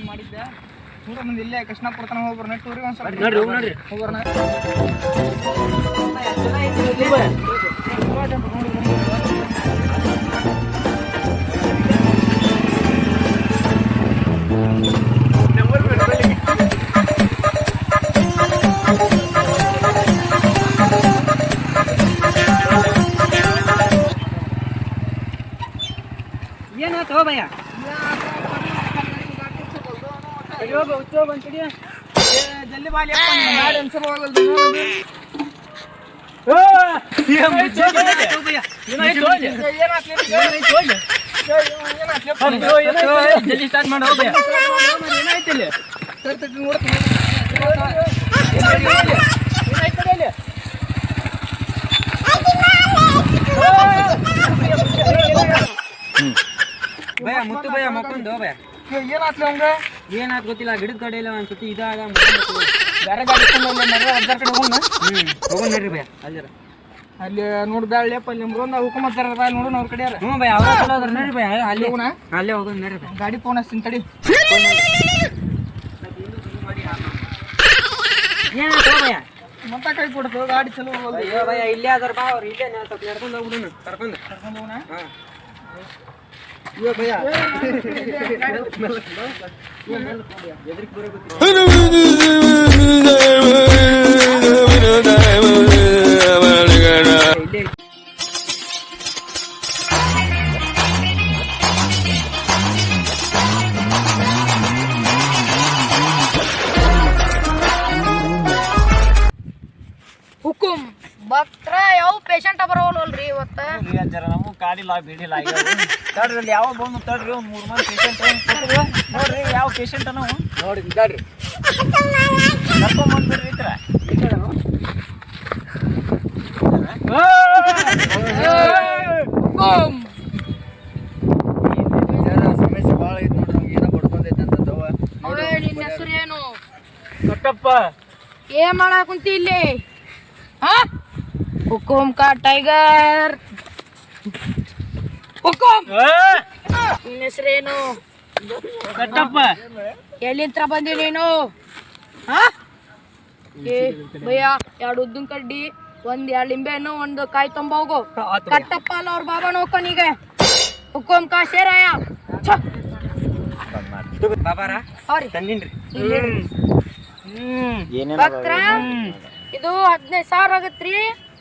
ಮಾಡಿದ್ದೆ ಇಲ್ಲೇ ಕೃಷ್ಣಾಪುರ ತನ ಹೋಗ್ಬರ್ನ ಟೂರಿಗೆ ಹೋಗ್ಬರ್ನ. ಏನಾಯ್ತು ಹೋ ಭಯ್ಯ? ಜಲ್ದಿ ಬಾಲಿ ಜಲ್ದಿ ಸ್ಟಾರ್ಟ್ ಮಾಡಿ ಹೋಗ್ಯ. ಏನಾಯ್ತಿಲ್ಲ ಭಯ ಮುತ್ತು ಭಯ ಮಕ್ಕೊಂಡು ಭಯ ಏನಾತ್ಲಿ ಅವಂಗ ಏನಾತ್ ಗೊತ್ತಿಲ್ಲ. ಗಿಡದ ಕಡೆಯಲ್ಲ ಒಂದ್ಸತಿ ಇದಾಗ ಬೇರೆ ಗಾಡಿ ಅಜ್ಜಾರ ಕಡೆ ಹೋಗೋಣ. ಹೋಗೋಣ ನಡ್ರಿ ಭಯ ಅಲ್ಲರ ಅಲ್ಲಿ ನೋಡ್ದಾಳ್ಯಪ್ಪ ಅಲ್ಲಿ ನಿಮ್ಗೊಂದು ಹುಕುಮತ್ತಾರ ನೋಡೋಣ ಅವ್ರ ಕಡೆ. ಹ್ಞೂ ಭಯ ಅವ್ರ ಕಡೆ ಹೋದ್ರ ನಡ್ರಿ ಭಯ ಅಲ್ಲಿ ಹೋಗೋಣ. ಅಲ್ಲೇ ಹೋಗೋಣ ನಡ್ರಿ ಭಯ. ಗಾಡಿ ಫೋನ್ ಹಚ್ತೀನಿ ತಡಿ. ಏನಾಯ್ತು ಭಯ? ಮತ್ತ ಕೈ ಕೊಡ್ತು ಗಾಡಿ ಚಲೋ ಭಯ. ಇಲ್ಲೇ ಅದಾರ ಬಾ ಅವ್ರು ಇಲ್ಲೇ ಸ್ವಲ್ಪ ನಡ್ಕೊಂಡು ಹೋಗ್ಬಿಡೋಣ. ಕರ್ಕೊಂಡು ಹೋಗೋಣ. ಹಾಂ ಭಯ ಹುಕುಂ ಭಕ್ತರ ಯಾವ ಪೇಷಂಟ್ ಬರೋಲ್ರಿ ಇವತ್ತ. ನಮಗ್ ಕಾಡಿಲ್ಲ ಬಿಡಿಲ್ಲ ತಡ್ರಿ ಯಾವ ಬಂದು ತಡ್ರಿ ಒಂದ್ 3 ಮಂದಿ ಪೇಷಂಟ್ ನೋಡ್ರಿ ಯಾವ ಪೇಷಂಟ್ ನಾವು ನೋಡಿ ತಡ್ರಿ ಕರ್ಕೊಂಡ್ ಬಂದ್ಬಿಡ್ರಿ ಈ ತರ. ಸಮಸ್ಯೆ ಭಾಳ ಐತಿ ನೋಡ್ರಿ. ನಮ್ಗೆ ಏನೋ ಬಡ್ಕೊಂಡೈತೆ ಅಂತ. ನಿನ್ನ ಹೆಸರು ಏನು? ಕಟ್ಟಪ್ಪ. ಏನ್ ಮಾಡಕ್ ಕುಂತಿ ಇಲ್ಲಿ? ಹುಕುಂ ಕಾ ಟೈಗರ್. ಹುಕುಂ ನಿನ್ನ ಹೆಸರೇನು? ಕಟ್ಟಪ್ಪ. ಎಲ್ಲಿಂತ್ರ ಬಂದಿ ನೀನು? ಭಯ್ಯ 2 ಉದ್ದಿನ ಕಡ್ಡಿ 2 ಲಿಂಬೆ ಹಣ್ಣು 1 ಕಾಯಿ ತಂಬ ಹೋಗು. ಕಟ್ಟಪ್ಪ ಅಲ್ಲ ಅವ್ರ ಬಾಬಾ ನೋಡ್ಕೊನೀಗ. ಹುಕುಂ ಕಾ ಶೇರಾಯ ಬಾಬಾರ ತಂದಿನ್ರಿ. ಭಕ್ತರ ಇದು 15,000 ಆಗತ್ರಿ.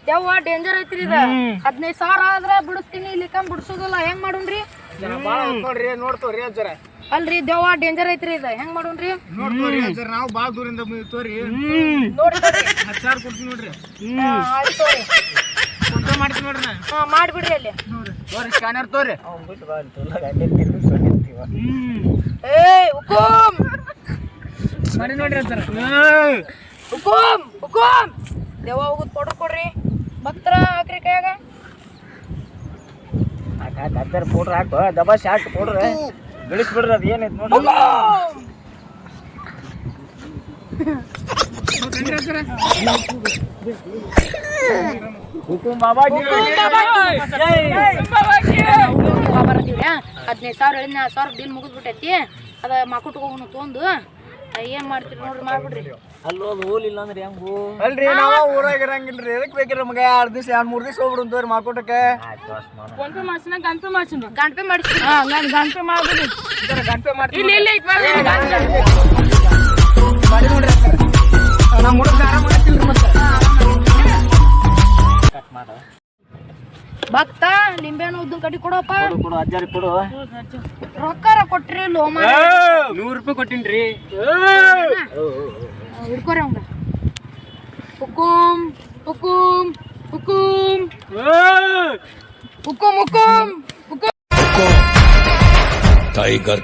ದೆವ್ವ ಡೇಂಜರ್ ಐತ್ರಿ. ಇದು 15,000 ಆದ್ರ ಬಿಡಿಸ್ತೀನಿ. ಇಲ್ಲಿಕಂದ್ ಬಿಡ್ಸೋದಿಲ್ಲ. ಹೆಂಗ್ ಮಾಡೋಣ್ರಿ? ನೋಡ್ತೋರಿ ಅಜ್ಜರ. ಅಲ್ರಿ ದೆವ್ವ ಡೇಂಜರ್ ಐತ್ರಿ. ಇದು ಹೆಂಗ್ ಮಾಡೋಣ್ರಿ? ನೋಡ್ತೋರಿ ಅಜ್ಜರ. ನಾವು ಬಾಳ ದೂರಿಂದ ತೋರಿ ನೋಡಿ 10,000 ಕೊಡ್ತೀನಿ ನೋಡ್ರಿ. ಫೋನ್ ಮಾಡ್ತೀನಿ ನೋಡ್ರಿ. ಮಾಡ್ಬಿಡ್ರಿ ಅಲ್ಲಿ ತೋರಿ ಸ್ಕ್ಯಾನರ್ ತೋರಿ. ಹುಕುಂ ಮಾಡಿ ನೋಡ್ರಿ ಅಜ್ಜರ. ಹುಕುಂ ಹುಕುಂ ದೇವ ಹೋಗುದ್ ಪೌಡರ್ ಕೊಡ್ರಿ. ಭಕ್ತರ ಹಾಕ್ರಿ ಕೈಯಾಗ. ಅಜ್ಜರ ಪೌಡರ್ ಹಾಕು. ದಬಾ ಶಾಟ್ ಪೌಡರ್ ಬೆಳೆಸ್ಬಿಡ್ರಿ. ಅದು ಏನೈತಿ ನೋಡಿ. ಹುಕುಂ ಬಾಬಾ 15,000 ಹೇಳಿದ್ನ. 1,000 ಡೀಲ್ ಮುಗಿದ್ಬಿಟ್ಟೈತಿ. ಅದ ಮಾಕುಟ್ ಹೋಗೋಣ ತೊಂದು. ಏನ್ ಮಾಡ್ತೀರಿ ನೋಡ್ರಿ ಮಾಡ್ಬಿಡ್ರಿ. ಅಲ್ಲೋದು ಹೋಲಿಲ್ಲ ಅಂದ್ರೆ ಹೆಂಗು ಅಲ್ರಿ? ನಾವ ಊರಾಗ ಇರಂಗಿಲ್ರಿ. ಎದಕ್ ಬೇಕ್ರಿ ನಮ್ಗೆ? 2 ದಿವಸ 2-3 ದಿವಸ ಹೋಗ್ಬಿಡು ತೋರಿ ಮಾಕುಟಕ್ಕೆ. ಗಂಟೆ ಮಾಡ್ಸಿನ ಗಂಟೆ ಮಾಡ್ಸಿನ ಗಂಟೆ ಮಾಡಿಸಿ. ನಾನು ಗಂಟೆ ಮಾಡ್ಬಿಡಿ. ಗಂಟೆ ಮಾಡ್ತೀನಿ. ಇಲ್ಲ ಇಲ್ಲ ಮಾಡಿ ನೋಡ್ರಿ. ನಮ್ಮ ಹುಡುಗ ಆರಾಮ ಮಾಡ್ತಿಲ್ರಿ. ಮತ್ತೆ ಕಟ್ ಮಾಡ ಭಕ್ತ ಲಿಂಬೆಹಣ್ಣು ಉದ್ದಿನ ಕಡ್ಡಿ ಕೊಡಪ್ಪ. ಕೊಡು ಅಜ್ಜಾರಿ ಕೊಡು. ರೊಕ್ಕಾರ ಕೊಟ್ರಿ ಲೋಮ 100 ರೂಪಾಯಿ ಕೊಟ್ಟಿನ್ರಿ. ಹಿಡ್ಕೋರಿ ಅವಂಗ. ಹುಕುಂ ಹುಕುಂ ಹುಕುಂ ಹುಕುಂ ಹುಕುಂ ಹುಕುಂ ಟೈಗರ್.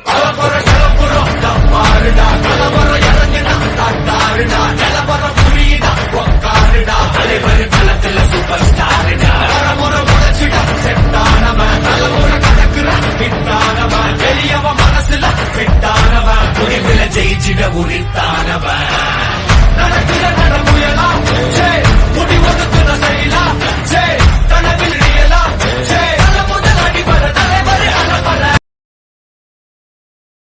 ஜெயிச்சிட உரித்த